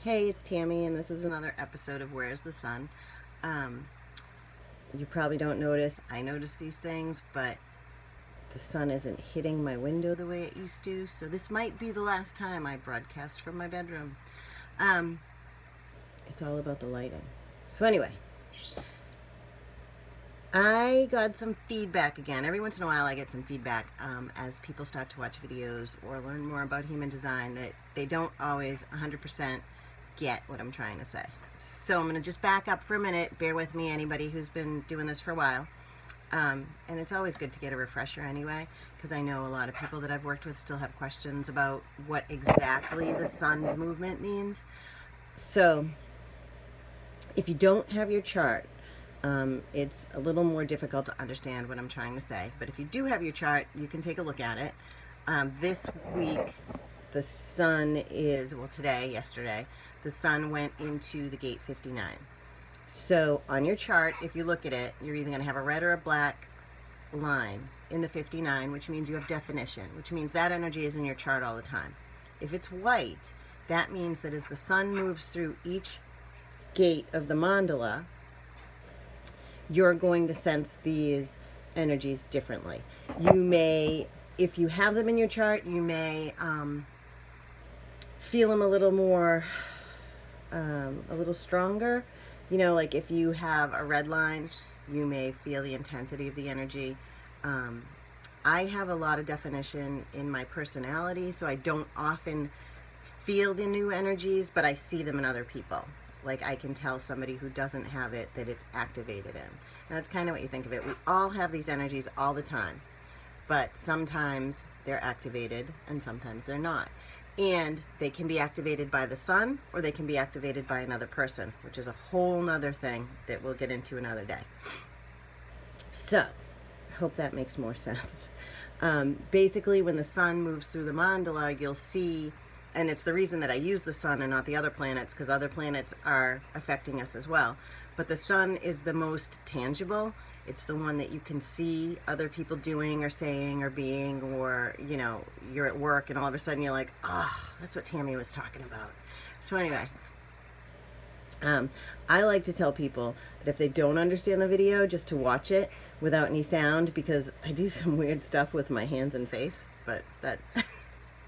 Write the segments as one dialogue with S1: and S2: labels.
S1: Hey, it's Tammy, and this is another episode of Where's the Sun? Um, you probably don't notice. I notice these things, but the sun isn't hitting my window the way it used to, so this might be the last time I broadcast from my bedroom. Um, it's all about the lighting. So, anyway, I got some feedback again. Every once in a while, I get some feedback as people start to watch videos or learn more about human design that they don't always 100% get what I'm trying to say. So I'm going to just back up for a minute. Bear with me, anybody who's been doing this for a while. And it's always good to get a refresher anyway, because I know a lot of people that I've worked with still have questions about what exactly the sun's movement means. So if you don't have your chart, it's a little more difficult to understand what I'm trying to say. But if you do have your chart, you can take a look at it. This week, the sun is, well, yesterday, the sun went into the gate 59. So on your chart, if you look at it, you're either going to have a red or a black line in the 59, which means you have definition, which means that energy is in your chart all the time. If it's white, that means that as the sun moves through each gate of the mandala, you're going to sense these energies differently. You may, if you have them in your chart, you may feel them a little more, a little stronger. You know, like if you have a red line, you may feel the intensity of the energy. I have a lot of definition in my personality, so I don't often feel the new energies, but I see them in other people. Like I can tell somebody who doesn't have it that it's activated in. And that's kind of what you think of it. We all have these energies all the time, but sometimes they're activated and sometimes they're not. And they can be activated by the sun or they can be activated by another person, which is a whole nother thing that we'll get into another day. So, I hope that makes more sense. Basically, when the sun moves through the mandala, you'll see, and it's the reason that I use the sun and not the other planets, because other planets are affecting us as well. But the sun is the most tangible. It's the one that you can see other people doing or saying or being, or, you know, you're at work and all of a sudden you're like, oh, that's what Tammy was talking about. So anyway, I like to tell people that if they don't understand the video, just to watch it without any sound, because I do some weird stuff with my hands and face, but that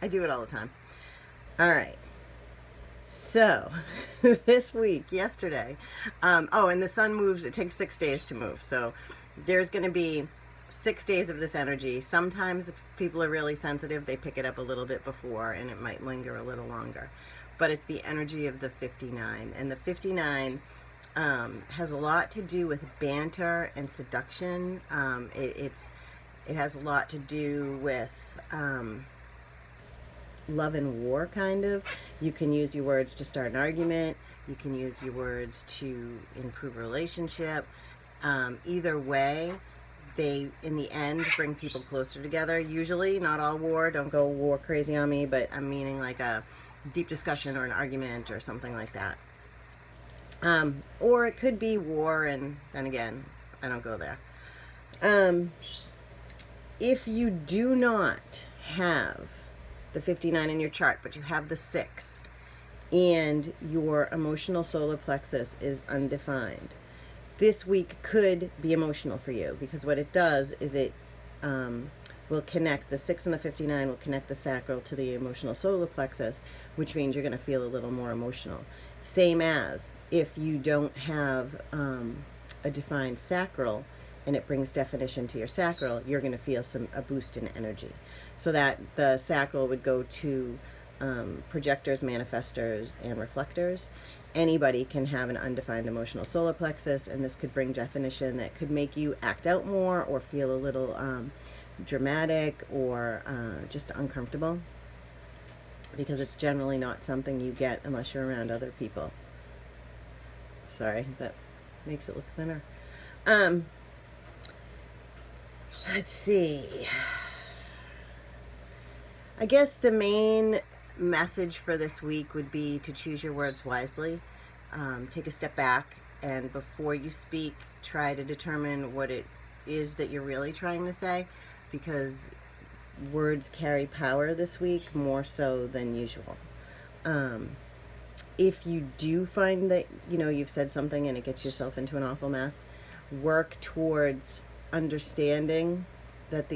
S1: I do it all the time. All right. So, this week, yesterday, and the sun moves, it takes 6 days to move. So, there's going to be 6 days of this energy. Sometimes, if people are really sensitive, they pick it up a little bit before, and it might linger a little longer. But it's the energy of the 59. And the 59 has a lot to do with banter and seduction. It has a lot to do with love and war, kind of. You can use your words to start an argument. You can use your words to improve a relationship. Either way, they, in the end, bring people closer together. Usually, not all war. Don't go war crazy on me, but I'm meaning like a deep discussion or an argument or something like that. Or it could be war, and then again, I don't go there. If you do not have the 59 in your chart, but you have the 6, and your emotional solar plexus is undefined, this week could be emotional for you, because what it does is it will connect the 6 and the 59 will connect the sacral to the emotional solar plexus, which means you're going to feel a little more emotional. Same as if you don't have a defined sacral and it brings definition to your sacral, you're going to feel a boost in energy. So that the sacral would go to projectors, manifestors, and reflectors. Anybody can have an undefined emotional solar plexus, and this could bring definition that could make you act out more or feel a little dramatic or just uncomfortable, because it's generally not something you get unless you're around other people. Sorry, that makes it look thinner. Let's see. I guess the main message for this week would be to choose your words wisely. Take a step back, and before you speak, try to determine what it is that you're really trying to say, because words carry power this week more so than usual. If you do find that, you know, you've said something and it gets yourself into an awful mess, work towards understanding that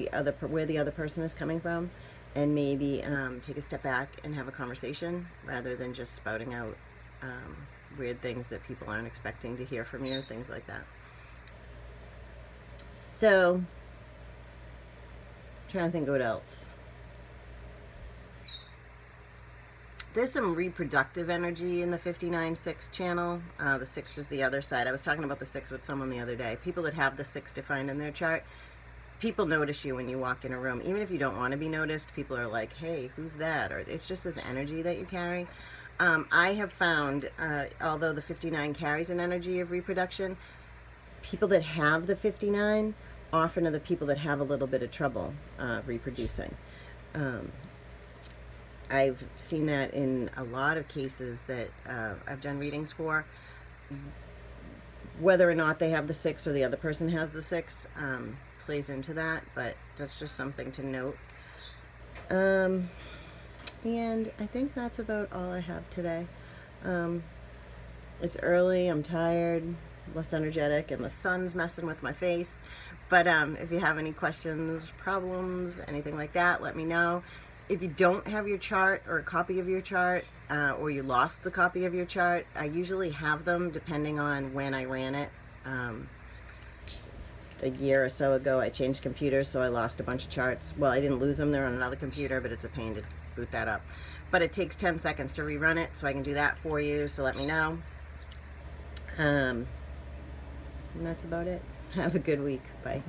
S1: where the other person is coming from, and maybe take a step back and have a conversation rather than just spouting out weird things that people aren't expecting to hear from you, things like that. So, I'm trying to think of what else. There's some reproductive energy in the 59-6 channel. The 6 is the other side. I was talking about the 6 with someone the other day. People that have the 6 defined in their chart, people notice you when you walk in a room. Even if you don't want to be noticed, people are like, hey, who's that? Or it's just this energy that you carry. I have found, although the 59 carries an energy of reproduction, people that have the 59 often are the people that have a little bit of trouble reproducing. I've seen that in a lot of cases that I've done readings for. Whether or not they have the 6 or the other person has the 6 plays into that, but that's just something to note. And I think that's about all I have today. It's early, I'm tired, less energetic, and the sun's messing with my face. But if you have any questions, problems, anything like that, let me know. If you don't have your chart or a copy of your chart, or you lost the copy of your chart, I usually have them depending on when I ran it. A year or so ago, I changed computers, so I lost a bunch of charts. Well, I didn't lose them. They're on another computer, but it's a pain to boot that up. But it takes 10 seconds to rerun it, so I can do that for you, so let me know. And that's about it. Have a good week. Bye.